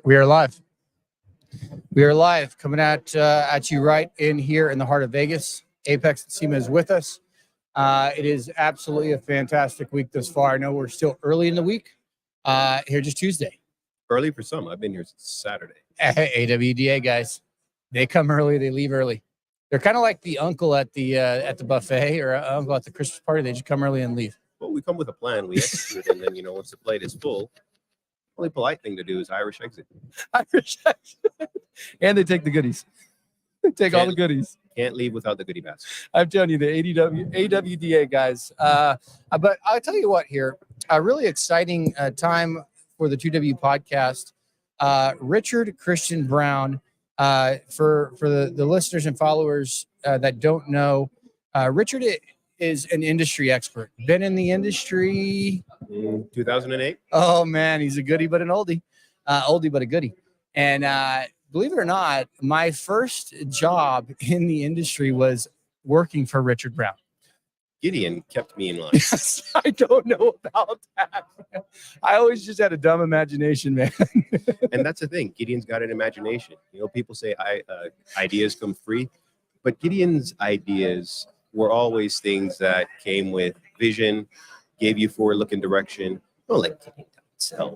We are live. We are live, coming at you right in here in the heart of Vegas. AAPEX and SEMA is with us. It is absolutely a fantastic week thus far. I know we're still early in the week. Here just Tuesday. Early for some. I've been here since Saturday. AWDA guys, they come early, they leave early. They're kind of like the uncle at the buffet or uncle at the Christmas party. They just come early and leave. Well, we come with a plan. We execute, and then once the plate is full, the only polite thing to do is Irish exit. Irish exit. And they take the goodies. They take all the goodies. Can't leave without the goodie basket. I'm telling you, the AWDA guys. But I'll tell you what here, a really exciting time for the 2W podcast. Richard Christian Brown, for the listeners and followers that don't know, Richard is an industry expert. Been in the industry 2008. Oh man, he's a goodie but an oldie, oldie but a goodie. And believe it or not, my first job in the industry was working for Richard Brown. Gideon kept me in line. Yes, I don't know about that. I always just had a dumb imagination, man. And that's the thing. Gideon's got an imagination. People say ideas come free, but Gideon's ideas were always things that came with vision, gave you forward-looking direction. Don't let Gideon sell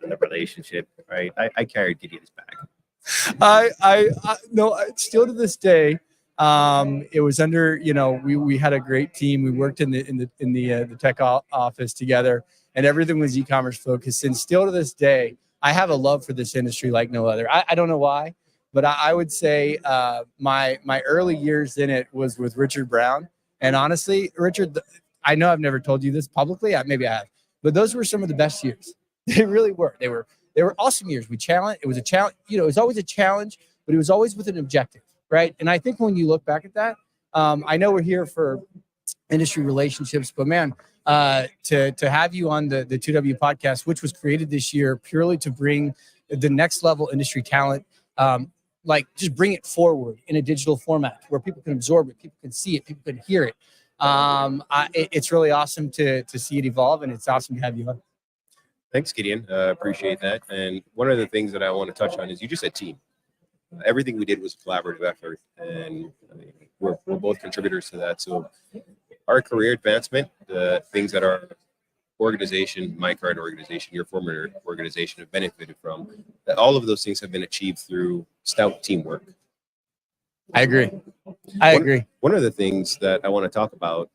in the relationship, right? I carried Gideon's bag. I no, still to this day. It was under, we had a great team. We worked in the tech office together, and everything was e-commerce focused. And still to this day, I have a love for this industry like no other. I don't know why, but I would say my early years in it was with Richard Brown. And honestly, Richard, I know I've never told you this publicly. Maybe I have, but those were some of the best years. They really were. They were awesome years. It was a challenge. It was always a challenge, but it was always with an objective. Right. And I think when you look back at that, I know we're here for industry relationships, but man, to have you on the 2W podcast, which was created this year purely to bring the next level industry talent, just bring it forward in a digital format where people can absorb it, people can see it, people can hear it. It's really awesome to see it evolve, and it's awesome to have you on. Thanks, Gideon. Appreciate that. And one of the things that I want to touch on is you just said team. Everything we did was a collaborative effort, and we're both contributors to that. So our career advancement, the things that our organization, my current organization, your former organization have benefited from, all of those things have been achieved through stout teamwork. I agree. I agree. One of the things that I want to talk about,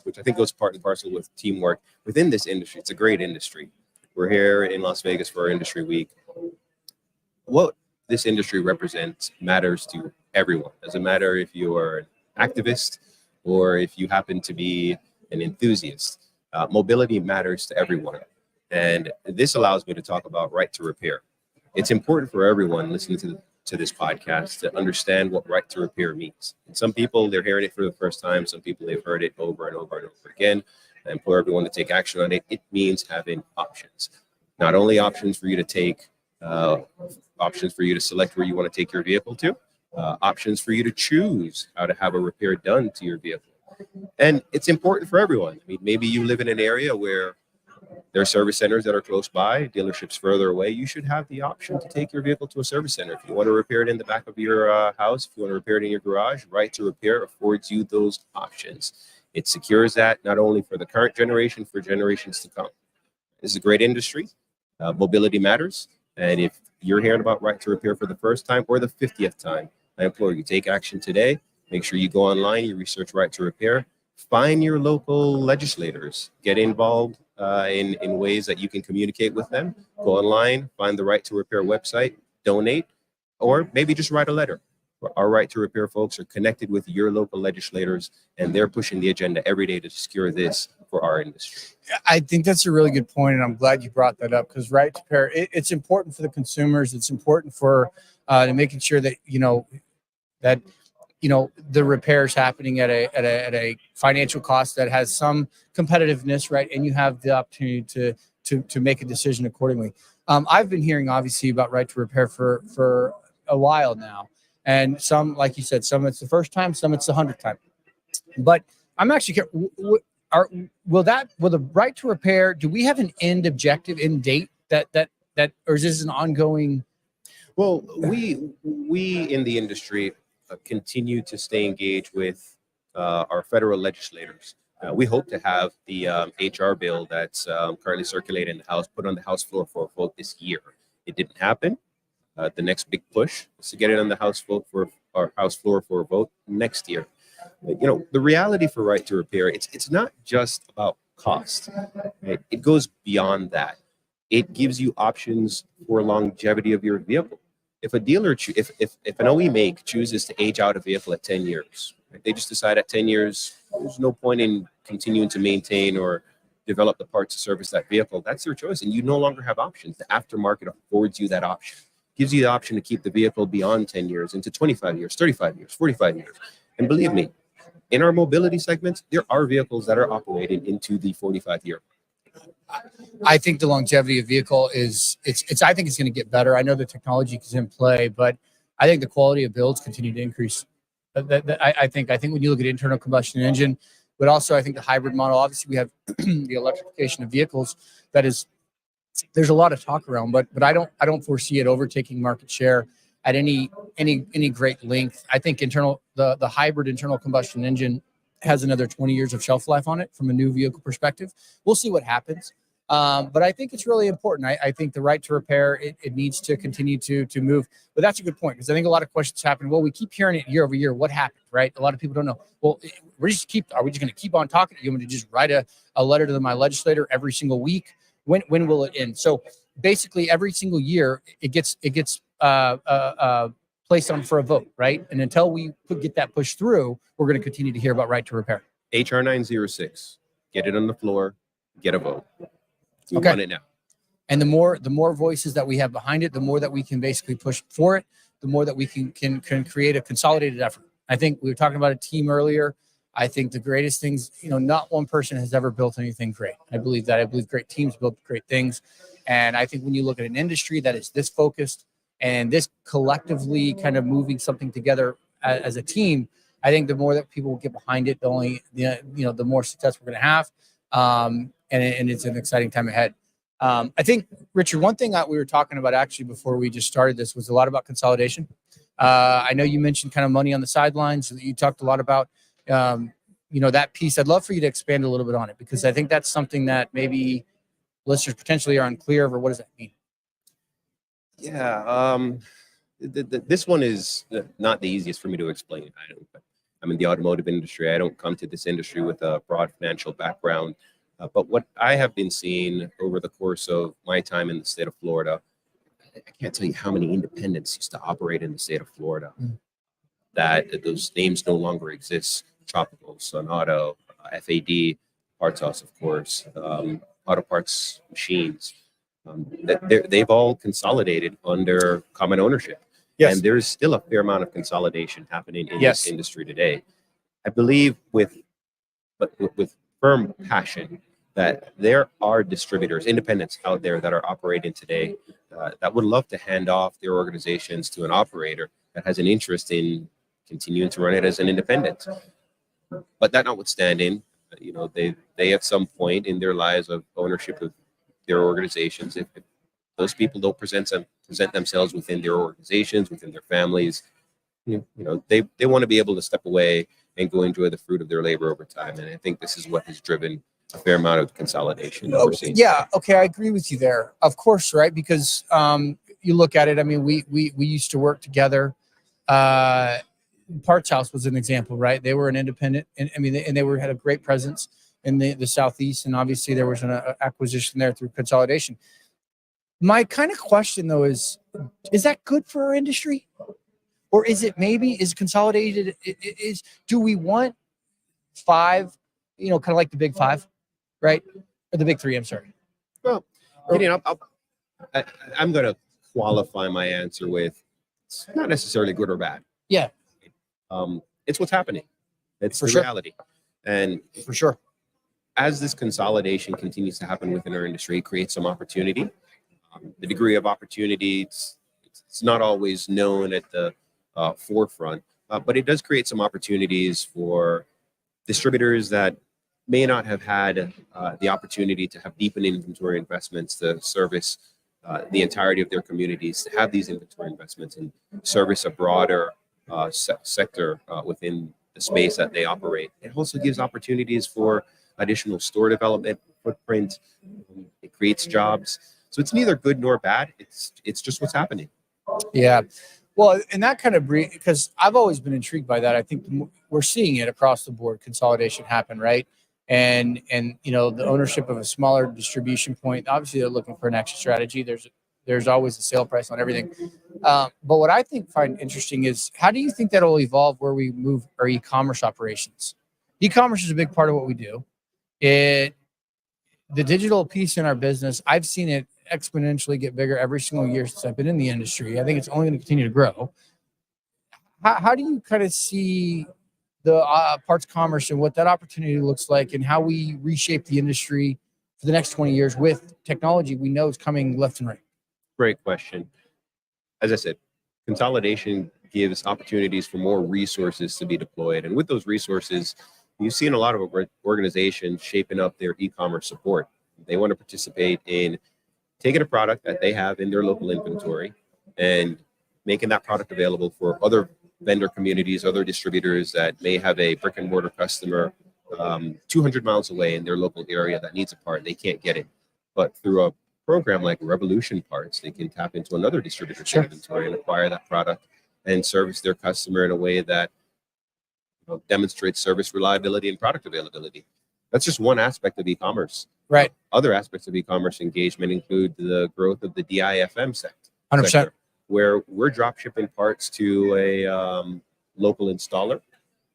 which I think goes part and parcel with teamwork within this industry, it's a great industry. We're here in Las Vegas for our industry week. What this industry represents matters to everyone. Doesn't matter if you are an activist or if you happen to be an enthusiast. Mobility matters to everyone. And this allows me to talk about right to repair. It's important for everyone listening to this podcast to understand what right to repair means. And some people, they're hearing it for the first time. Some people, they've heard it over and over and over again. I implore everyone to take action on it. It means having options. Not only options for you to take, options for you to select where you want to take your vehicle to, options for you to choose how to have a repair done to your vehicle. And it's important for everyone. I mean, maybe you live in an area where there are service centers that are close by, dealerships further away. You should have the option to take your vehicle to a service center. If you want to repair it in the back of your house, if you want to repair it in your garage, right to repair affords you those options. It secures that not only for the current generation, for generations to come. This is a great industry. Mobility matters. And if you're hearing about right to repair for the first time or the 50th time, I implore you, take action today. Make sure you go online, you research right to repair. Find your local legislators. Get involved in ways that you can communicate with them. Go online, find the right to repair website, donate, or maybe just write a letter. Our right to repair folks are connected with your local legislators, and they're pushing the agenda every day to secure this for our industry. I think that's a really good point, and I'm glad you brought that up because right to repair, it's important for the consumers. It's important for making sure that the repairs happening at a financial cost that has some competitiveness, right? And you have the opportunity to make a decision accordingly. I've been hearing obviously about right to repair for a while now. And some, like you said, some it's the first time, some it's the 100th time. But I'm actually curious, will the right to repair, do we have an end objective, end date that or is this an ongoing? Well, we in the industry continue to stay engaged with our federal legislators. We hope to have the HR bill that's currently circulating in the House put on the House floor for a vote this year. It didn't happen. The next big push is to get it on the House floor for a vote next year. But, the reality for right to repair, it's not just about cost. Right? It goes beyond that. It gives you options for longevity of your vehicle. If a dealer, if an OE make chooses to age out a vehicle at 10 years, right, they just decide at 10 years, there's no point in continuing to maintain or develop the parts to service that vehicle. That's their choice. And you no longer have options. The aftermarket affords you that option, gives you the option to keep the vehicle beyond 10 years into 25 years, 35 years, 45 years. And believe me, in our mobility segments, there are vehicles that are operating into the 45-year. I think the longevity of vehicle I think it's going to get better. I know the technology is in play, but I think the quality of builds continue to increase. I think when you look at internal combustion engine, but also I think the hybrid model, obviously we have the electrification of vehicles. There's a lot of talk around, but I don't foresee it overtaking market share at any great length. I think the hybrid internal combustion engine has another 20 years of shelf life on it from a new vehicle perspective. We'll see what happens. But I think it's really important. I think the right to repair, it needs to continue to move. But that's a good point, because I think a lot of questions happen. Well, we keep hearing it year over year. What happened, right? A lot of people don't know. Well, are we just going to keep on talking? You want me to just write a letter to my legislator every single week? When will it end? So basically every single year it gets placed on for a vote, right? And until we get that pushed through, we're going to continue to hear about right to repair. HR 906, get it on the floor, get a vote. We Okay. want it now. And the more voices that we have behind it, the more that we can basically push for it, the more that we can create a consolidated effort. I think we were talking about a team earlier. I think the greatest things, not one person has ever built anything great. I believe that. I believe great teams build great things. And I think when you look at an industry that is this focused and this collectively kind of moving something together as a team, I think the more that people will get behind it, the more success we're going to have. And it's an exciting time ahead. I think, Richard, one thing that we were talking about actually before we just started this was a lot about consolidation. I know you mentioned kind of money on the sidelines. You talked a lot about, that piece. I'd love for you to expand a little bit on it, because I think that's something that maybe listeners potentially are unclear of, or what does that mean? Yeah, this one is not the easiest for me to explain. I'm in the automotive industry. I don't come to this industry with a broad financial background. But what I have been seeing over the course of my time in the state of Florida, I can't tell you how many independents used to operate in the state of Florida. That those names no longer exist. Tropical, Sonata, FAD, Parts House, of course, Auto Parts Machines. They've all consolidated under common ownership. Yes. And there's still a fair amount of consolidation happening in this industry today. I believe with firm passion that there are distributors, independents out there that are operating today that would love to hand off their organizations to an operator that has an interest in continuing to run it as an independent. But that notwithstanding, they at some point in their lives of ownership of their organizations, if those people don't present themselves within their organizations, within their families, they want to be able to step away and go enjoy the fruit of their labor over time. And I think this is what has driven a fair amount of consolidation that we're seeing. Yeah, okay, I agree with you there. Of course, right? Because you look at it, I mean, we used to work together. Parts House was an example, right? They were an independent, and they had a great presence in the Southeast, and obviously there was an acquisition there through consolidation. My kind of question though is that good for our industry? Or is it consolidated? Do we want five, kind of like the big five, right? Or the big three, I'm sorry. Well, I'm going to qualify my answer with it's not necessarily good or bad. Yeah. It's what's happening. It's the reality. And for sure, as this consolidation continues to happen within our industry, it creates some opportunity. The degree of opportunity, it's not always known at the forefront, but it does create some opportunities for distributors that may not have had the opportunity to have deepened inventory investments to service the entirety of their communities to have these inventory investments and service a broader sector within the space that they operate. It also gives opportunities for additional store development footprint. It creates jobs. So it's neither good nor bad. It's just what's happening. Yeah. Well, and that kind of because I've always been intrigued by that. I think we're seeing it across the board, consolidation happen, right? And the ownership of a smaller distribution point. Obviously, they're looking for an exit strategy. There's always a sale price on everything. But what I find interesting is, how do you think that will evolve where we move our e-commerce operations? E-commerce is a big part of what we do. The digital piece in our business, I've seen it exponentially get bigger every single year since I've been in the industry. I think it's only going to continue to grow. How do you kind of see the parts commerce and what that opportunity looks like, and how we reshape the industry for the next 20 years with technology we know is coming left and right? Great question. As I said, consolidation gives opportunities for more resources to be deployed. And with those resources, you've seen a lot of organizations shaping up their e-commerce support. They want to participate in taking a product that they have in their local inventory and making that product available for other vendor communities, other distributors that may have a brick and mortar customer 200 miles away in their local area that needs a part. They can't get it. But through a program like Revolution Parts, they can tap into another distributor's inventory and acquire that product and service their customer in a way that demonstrates service reliability and product availability. That's just one aspect of e-commerce. Right. Other aspects of e-commerce engagement include the growth of the DIFM sector, 100%. where we're drop shipping parts to a local installer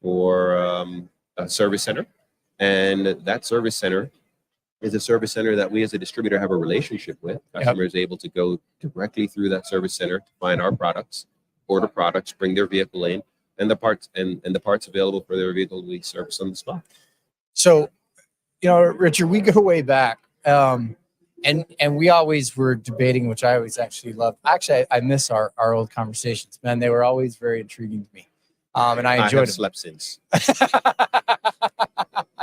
or a service center. And that service center is a service center that we as a distributor have a relationship with. Customer is able to go directly through that service center to find our products, order products, bring their vehicle in, and the parts and the parts available for their vehicle to be serviced on the spot. So, Richard, we go way back. And we always were debating, which I always actually love. Actually, I miss our old conversations, man. They were always very intriguing to me. And I enjoyed them. Slept since.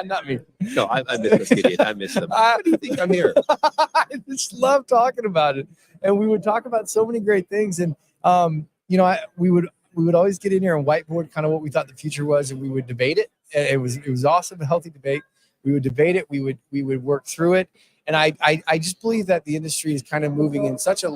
Not me. No, I miss them, Gideon. I miss them. What do you think I'm here? I just love talking about it. And we would talk about so many great things. And, we would always get in here and whiteboard kind of what we thought the future was, and we would debate it. It was awesome, a healthy debate. We would debate it. We would work through it. And I just believe that the industry is kind of moving in such in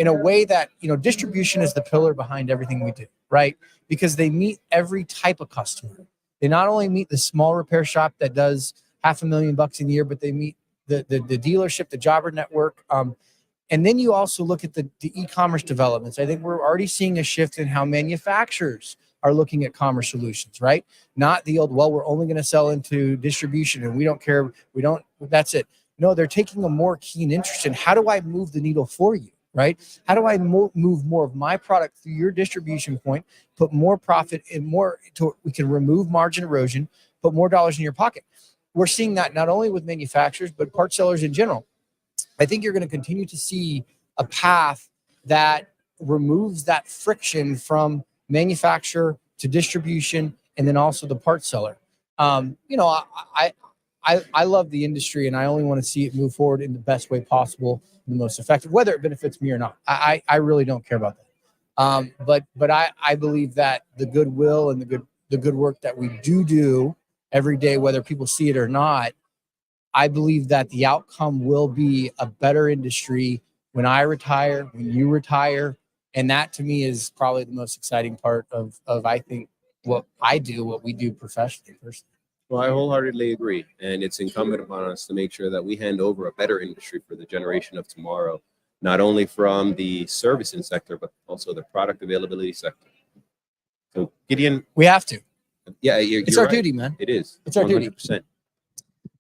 a way that, distribution is the pillar behind everything we do, right? Because they meet every type of customer. They not only meet the small repair shop that does $500,000 a year, but they meet the dealership, the jobber network. And then you also look at the e-commerce developments. I think we're already seeing a shift in how manufacturers are looking at commerce solutions, right? Not the old, we're only going to sell into distribution and we don't care. That's it. No, they're taking a more keen interest in, how do I move the needle for you, right? How do I move more of my product through your distribution point, put more profit and we can remove margin erosion, put more dollars in your pocket. We're seeing that not only with manufacturers, but part sellers in general. I think you're going to continue to see a path that removes that friction from manufacturer to distribution, and then also the part seller. I love the industry, and I only want to see it move forward in the best way possible, the most effective, whether it benefits me or not. I really don't care about that. But I believe that the goodwill and the good work that we do every day, whether people see it or not, I believe that the outcome will be a better industry when I retire, when you retire. And that to me is probably the most exciting part of I think what we do professionally, personally. Well, I wholeheartedly agree. And it's incumbent upon us to make sure that we hand over a better industry for the generation of tomorrow, not only from the servicing sector, but also the product availability sector. So, Gideon. We have to. Yeah, it's our duty, man. It is. It's our 100%. Duty.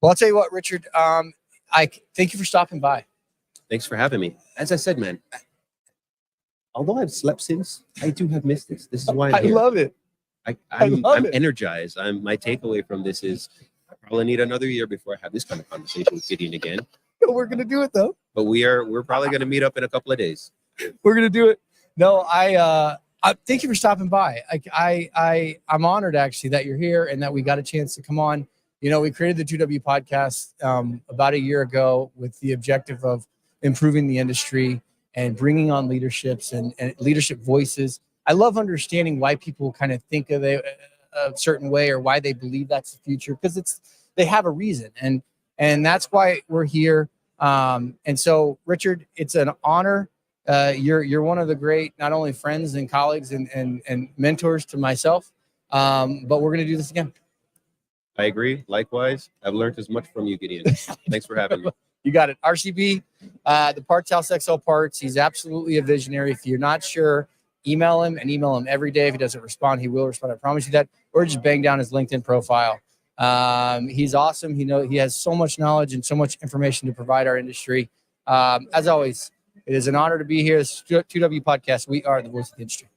Well, I'll tell you what, Richard, I thank you for stopping by. Thanks for having me. As I said, man, although I've slept since, I do have missed this. This is why I'm here. Love it. I'm energized. My takeaway from this is I probably need another year before I have this kind of conversation with Gideon again. We're going to do it, though. But we're probably going to meet up in a couple of days. We're going to do it. No, I thank you for stopping by. I'm honored, actually, that you're here and that we got a chance to come on. We created the 2W podcast about a year ago with the objective of improving the industry and bringing on leaderships and leadership voices. I love understanding why people kind of think of a certain way or why they believe that's the future, because they have a reason, and that's why we're here. And so, Richard, it's an honor. You're one of the great, not only friends and colleagues and mentors to myself, but we're going to do this again. I agree. Likewise, I've learned as much from you, Gideon. Thanks for having me. You got it. RCB, the Parts House XL Parts. He's absolutely a visionary. If you're not sure, email him every day. If he doesn't respond, he will respond. I promise you that. Or just bang down his LinkedIn profile. He's awesome. He has so much knowledge and so much information to provide our industry. As always, it is an honor to be here. This is 2W Podcast. We are the voice of the industry.